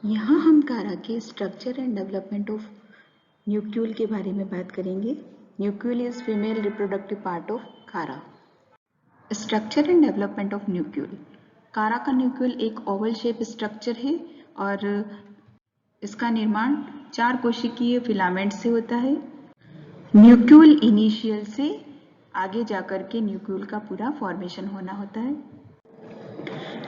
यहाँ हम कारा के structure and development of nucule के बारे में बात करेंगे। Nucule is female reproductive part of Chara. Structure and development of nucule. Chara का न्यूक्यूल एक ओवल शेप स्ट्रक्चर है और इसका निर्माण 4 कोशिकीय फिलामेंट से होता है। न्यूक्यूल इनिशियल से आगे जाकर के न्यूक्यूल का पूरा फॉर्मेशन होना होता है।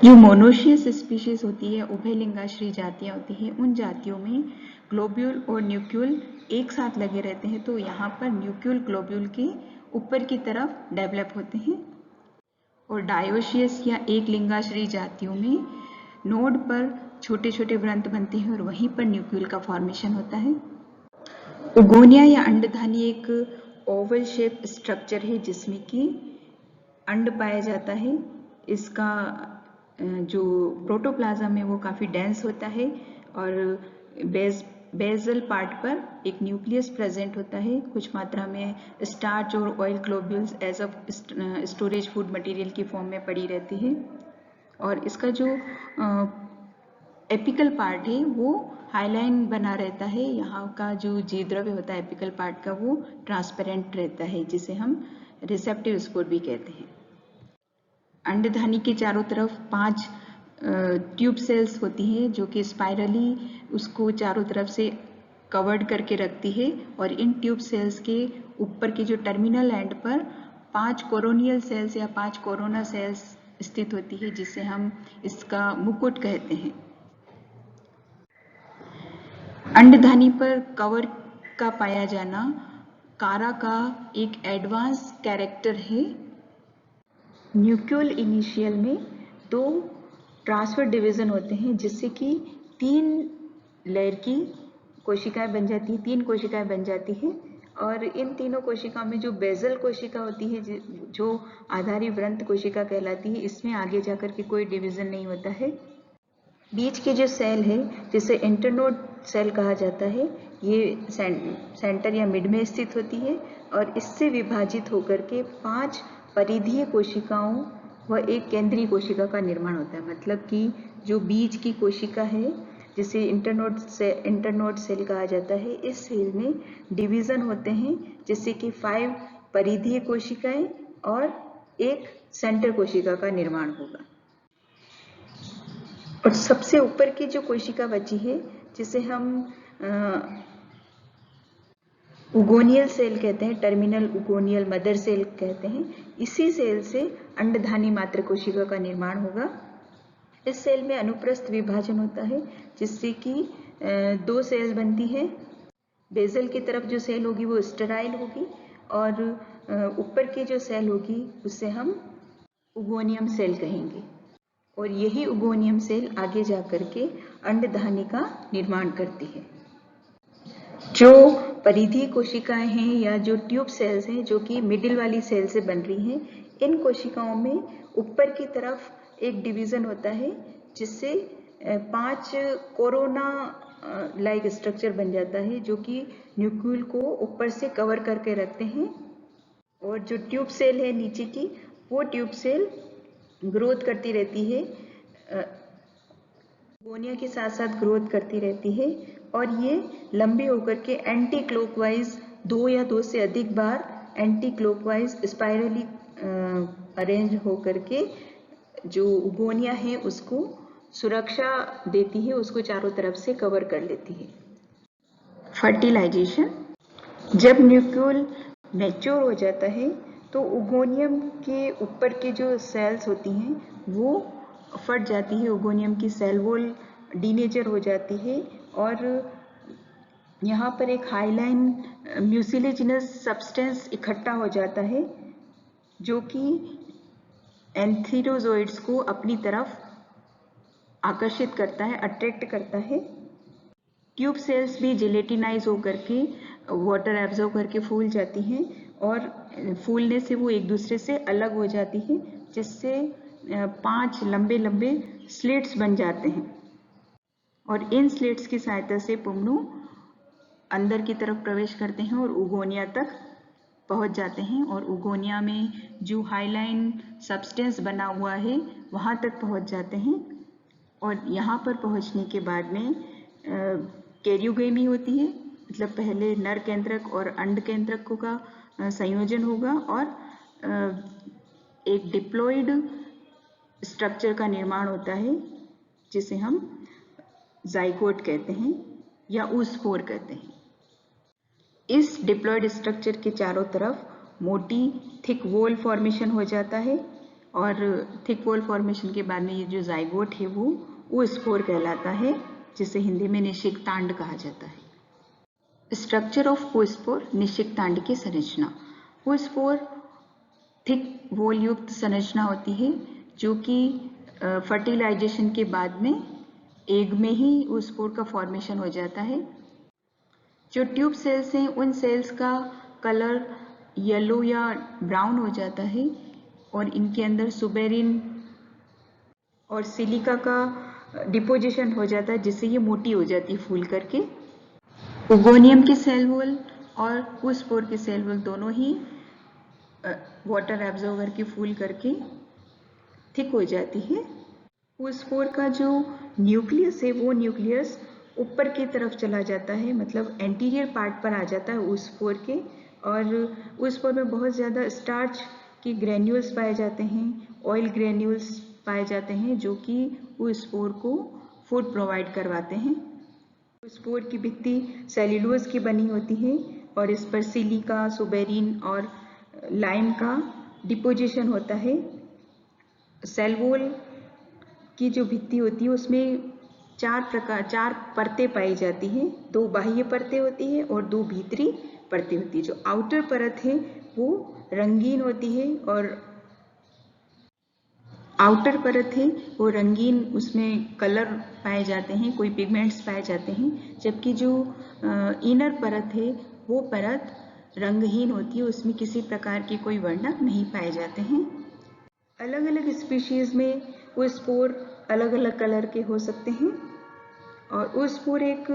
जो मोनोशियस स्पीशीज होती है, उभयलिंगाश्री जातियां होती हैं, उन जातियों में ग्लोब्यूल और न्यूक्यूल एक साथ लगे रहते हैं, तो यहाँ पर न्यूक्यूल ग्लोब्यूल के ऊपर की तरफ डेवलप होते हैं। और डायोशियस या एक लिंगाश्री जातियों में नोड पर छोटे छोटे व्रंत बनते हैं और वहीं पर न्यूक्यूल का फॉर्मेशन होता है। उगोनिया या अंडधानी एक ओवल शेप स्ट्रक्चर है जिसमें कि अंड पाया जाता है। इसका जो प्रोटोप्लाज्म है वो काफ़ी डेंस होता है और बेजल पार्ट पर एक न्यूक्लियस प्रेजेंट होता है। कुछ मात्रा में स्टार्च और oil globules as a storage food material की फॉर्म में पड़ी रहती है। और इसका जो एपिकल पार्ट है वो हाईलाइन बना रहता है। यहाँ का जो जीवद्रव्य होता है एपिकल पार्ट का वो ट्रांसपेरेंट रहता है, जिसे हम रिसेप्टिव स्पोर भी कहते हैं। अंडधानी के चारों तरफ 5 ट्यूब सेल्स होती हैं जो कि स्पाइरली उसको चारों तरफ से कवर्ड करके रखती है। और इन ट्यूब सेल्स के ऊपर के जो टर्मिनल एंड पर 5 कोरोनियल सेल्स या 5 कोरोना सेल्स स्थित होती है, जिसे हम इसका मुकुट कहते हैं। अंडधानी पर कवर का पाया जाना कारा का एक एडवांस कैरेक्टर है। न्यूक्यूल इनिशियल में 2 ट्रांसफर डिवीजन होते हैं, जिससे कि 3 लेयर की कोशिकाएं बन जाती हैं, 3 कोशिकाएं बन जाती हैं। और इन तीनों कोशिकाओं में जो बेजल कोशिका होती है, जो आधारी व्रंत कोशिका कहलाती है, इसमें आगे जाकर के कोई डिवीजन नहीं होता है। बीच के जो सेल है जिसे इंटरनोड सेल कहा जाता है, ये सेंटर या मिड में स्थित होती है और इससे विभाजित होकर के 5 परिधीय कोशिकाओं व एक केंद्रीय कोशिका का निर्माण होता है। मतलब कि जो बीच की कोशिका है जिसे इंटरनोड सेल कहा जाता है, इस सेल में डिवीजन होते हैं जिससे कि 5 परिधीय कोशिकाएं और एक सेंटर कोशिका का निर्माण होगा। और सबसे ऊपर की जो कोशिका बची है जिसे हम उगोनियल सेल कहते हैं, टर्मिनल उगोनियल मदर सेल कहते हैं, इसी सेल से अंडधानी मात्र कोशिका का निर्माण होगा। इस सेल में अनुप्रस्थ विभाजन होता है जिससे कि 2 सेल बनती है। बेजल की तरफ जो सेल होगी वो स्टेराइल होगी और ऊपर की जो सेल होगी उसे हम उगोनियम सेल कहेंगे। और यही उगोनियम सेल आगे जाकर के अंडधानी का निर्माण करती है। जो परिधीय कोशिकाएं हैं या जो ट्यूब सेल्स हैं जो कि मिडिल वाली सेल से बन रही हैं, इन कोशिकाओं में ऊपर की तरफ एक डिवीजन होता है जिससे 5 कोरोना लाइक स्ट्रक्चर बन जाता है जो कि न्यूक्लियल को ऊपर से कवर करके रखते हैं। और जो ट्यूब सेल है नीचे की, वो ट्यूब सेल ग्रोथ करती रहती है, गोनिया के साथ साथ ग्रोथ करती रहती है और ये लंबी होकर के एंटी क्लॉकवाइज 2 या 2 से अधिक बार एंटी क्लॉकवाइज स्पाइरली अरेंज होकर के जो उगोनिया है उसको सुरक्षा देती है, उसको चारों तरफ से कवर कर लेती है। फर्टिलाइजेशन। जब न्यूक्लियल मैच्योर हो जाता है तो उगोनियम के ऊपर के जो सेल्स होती हैं वो फट जाती है, उगोनियम की सेल वॉल डीनेचर हो जाती है और यहाँ पर एक हाईलाइन म्यूसिलेजिनस सब्सटेंस इकट्ठा हो जाता है जो कि एंथीरोजोइड्स को अपनी तरफ आकर्षित करता है, अट्रैक्ट करता है। ट्यूब सेल्स भी जिलेटिनाइज होकर के वाटर एब्जॉर्ब करके फूल जाती हैं और फूलने से वो एक दूसरे से अलग हो जाती है, जिससे 5 लंबे लंबे स्लिट्स बन जाते हैं और इन स्लिट्स की सहायता से पुंगनू अंदर की तरफ प्रवेश करते हैं और उगोनिया तक पहुंच जाते हैं और उगोनिया में जो हाईलाइन सब्सटेंस बना हुआ है वहां तक पहुंच जाते हैं। और यहाँ पर पहुँचने के बाद में कैरियोगेमी होती है, मतलब पहले नर केंद्रक और अंड केंद्रकों का संयोजन होगा और एक डिप्लॉइड स्ट्रक्चर का निर्माण होता है जिसे हम जाइगोट कहते हैं या oospore कहते हैं। इस डिप्लॉइड स्ट्रक्चर के चारों तरफ मोटी थिक वॉल फॉर्मेशन हो जाता है और थिक वॉल फॉर्मेशन के बाद में ये जो जाइगोट है वो oospore कहलाता है, जिसे हिंदी में निषिक्तांड कहा जाता है। स्ट्रक्चर ऑफ oospore, निषिक्तांड की संरचना। oospore थिक वॉल युक्त संरचना होती है जो कि फर्टिलाइजेशन के बाद में एग में ही oospore का फॉर्मेशन हो जाता है। जो ट्यूब सेल्स हैं उन सेल्स का कलर येलो या ब्राउन हो जाता है और इनके अंदर सुबेरिन और सिलिका का डिपोजिशन हो जाता है, जिससे ये मोटी हो जाती है फूल करके। ओगोनियम की सेल वॉल और oospore की सेल वॉल दोनों ही वाटर एब्जॉर्बर की फूल करके थिक हो जाती है। oospore का जो न्यूक्लियस है वो न्यूक्लियस ऊपर की तरफ चला जाता है, मतलब एंटीरियर पार्ट पर आ जाता है oospore के, और oospore में बहुत ज़्यादा स्टार्च की ग्रेन्यूल्स पाए जाते हैं, ऑयल ग्रेन्यूल्स पाए जाते हैं जो कि oospore को फूड प्रोवाइड करवाते हैं। oospore की भित्ति सेल्यूलोज की बनी होती है और इस पर सिलिका, सुबेरिन और लाइम का डिपोजिशन होता है। सेल वॉल की जो भित्ति होती है उसमें चार परतें पाई जाती हैं। 2 बाह्य परतें होती हैं और 2 भीतरी परतें होती है। जो आउटर परत है वो रंगीन होती है और आउटर परत है वो रंगीन, उसमें कलर पाए जाते हैं, कोई पिगमेंट्स पाए जाते हैं, जबकि जो इनर परत है वो परत रंगहीन होती है, उसमें किसी प्रकार की कोई वर्णक नहीं पाए जाते हैं। अलग अलग स्पीशीज में oospore अलग अलग कलर के हो सकते हैं और oospore एक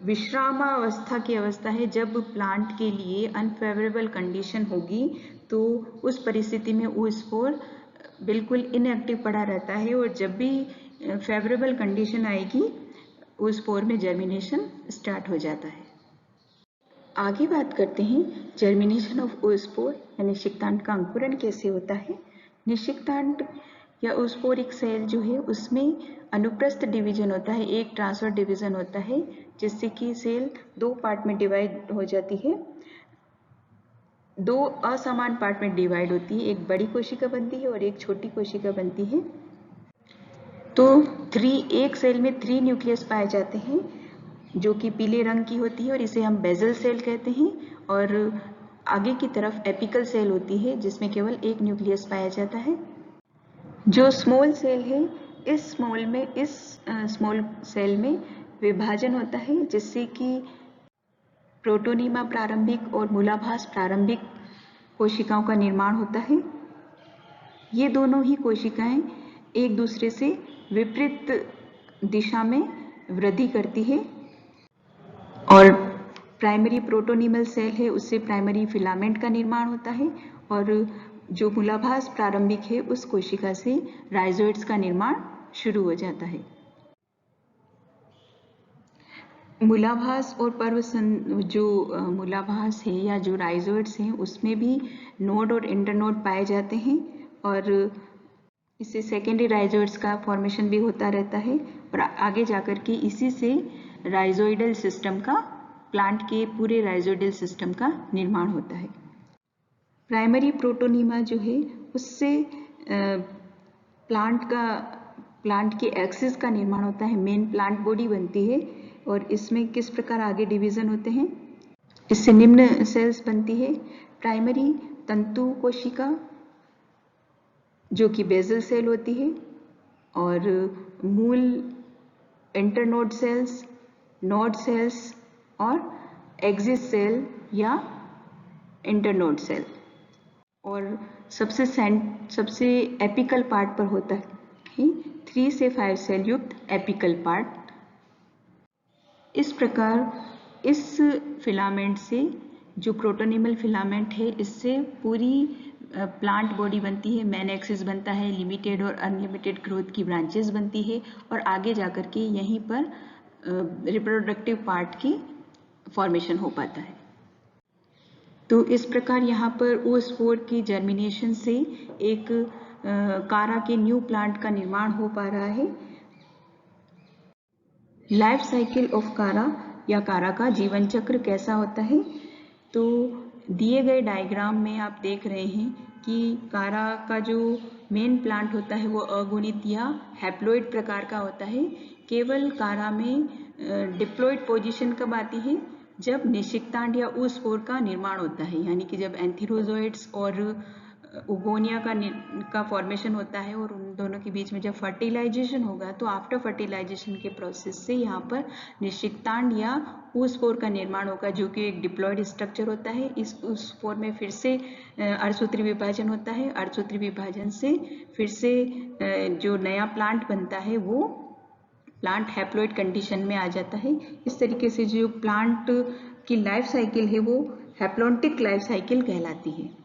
विश्रामावस्था की अवस्था है। जब प्लांट के लिए अनफेवरेबल कंडीशन होगी तो उस परिस्थिति में oospore बिल्कुल इनएक्टिव पड़ा रहता है और जब भी फेवरेबल कंडीशन आएगी oospore में जर्मिनेशन स्टार्ट हो जाता है। आगे बात करते हैं जर्मिनेशन ऑफ oospore या निषिक्तांड का अंकुरण कैसे होता है। निषिक्तांड या oospore एक सेल जो है उसमें अनुप्रस्थ डिवीजन होता है, एक ट्रांसफर डिवीजन होता है, जिससे कि सेल 2 पार्ट में डिवाइड हो जाती है। 2 असमान पार्ट में डिवाइड होती है, एक बड़ी कोशिका बनती है और एक छोटी कोशिका बनती है। तो एक सेल में 3 न्यूक्लियस पाए जाते हैं जो कि पीले रंग की होती है और इसे हम बेजल सेल कहते हैं, और आगे की तरफ एपिकल सेल होती है जिसमें केवल एक न्यूक्लियस पाया जाता है। जो स्मॉल सेल है इस स्मॉल सेल में विभाजन होता है जिससे कि प्रोटोनीमा प्रारंभिक और मूलाभास प्रारंभिक कोशिकाओं का निर्माण होता है। ये दोनों ही कोशिकाएं एक दूसरे से विपरीत दिशा में वृद्धि करती है और प्राइमरी प्रोटोनीमल सेल है उससे प्राइमरी फिलामेंट का निर्माण होता है और जो मूलाभास प्रारंभिक है उस कोशिका से राइजोइड्स का निर्माण शुरू हो जाता है। मूलाभास और मूलाभास है या जो राइजोइड्स हैं उसमें भी नोड और इंटरनोड पाए जाते हैं और इससे सेकेंडरी राइजोइड्स का फॉर्मेशन भी होता रहता है और आगे जाकर के इसी से राइजोइडल सिस्टम का, प्लांट के पूरे राइजोइडल सिस्टम का निर्माण होता है। प्राइमरी प्रोटोनीमा जो है उससे प्लांट के एक्सिस का निर्माण होता है, मेन प्लांट बॉडी बनती है और इसमें किस प्रकार आगे डिवीजन होते हैं, इससे निम्न सेल्स बनती है। प्राइमरी तंतु कोशिका जो कि बेजल सेल होती है और मूल इंटरनोड सेल्स, नोड सेल्स और एक्सिस सेल या इंटरनोड सेल, और सबसे एपिकल पार्ट पर होता है 3 से 5 सेल युक्त एपिकल पार्ट। इस प्रकार इस फिलामेंट से, जो प्रोटोनीमल फिलामेंट है, इससे पूरी प्लांट बॉडी बनती है, मेन एक्सिस बनता है, लिमिटेड और अनलिमिटेड ग्रोथ की ब्रांचेस बनती है और आगे जाकर के यहीं पर रिप्रोडक्टिव पार्ट की फॉर्मेशन हो पाता है। तो इस प्रकार यहाँ पर oospore की जर्मिनेशन से एक कारा के न्यू प्लांट का निर्माण हो पा रहा है। लाइफ साइकिल ऑफ कारा या कारा का जीवन चक्र कैसा होता है, तो दिए गए डायग्राम में आप देख रहे हैं कि कारा का जो मेन प्लांट होता है वो अगुणित या हैप्लॉइड प्रकार का होता है। केवल कारा में डिप्लॉइड पोजीशन कब आती है, जब निषिक्तांड या oospore का निर्माण होता है, यानी कि जब एंथीरोजोइड्स और उगोनिया का फॉर्मेशन होता है और उन दोनों के बीच में जब फर्टिलाइजेशन होगा तो आफ्टर फर्टिलाइजेशन के प्रोसेस से यहाँ पर निषिक्तांड या oospore का निर्माण होगा, जो कि एक डिप्लॉइड स्ट्रक्चर होता है। इस oospore में फिर से अर्धसूत्री विभाजन होता है। अर्धसूत्री विभाजन से फिर से जो नया प्लांट बनता है वो प्लांट हैप्लॉइड कंडीशन में आ जाता है। इस तरीके से जो प्लांट की लाइफ साइकिल है वो हैप्लॉन्टिक लाइफ साइकिल कहलाती है।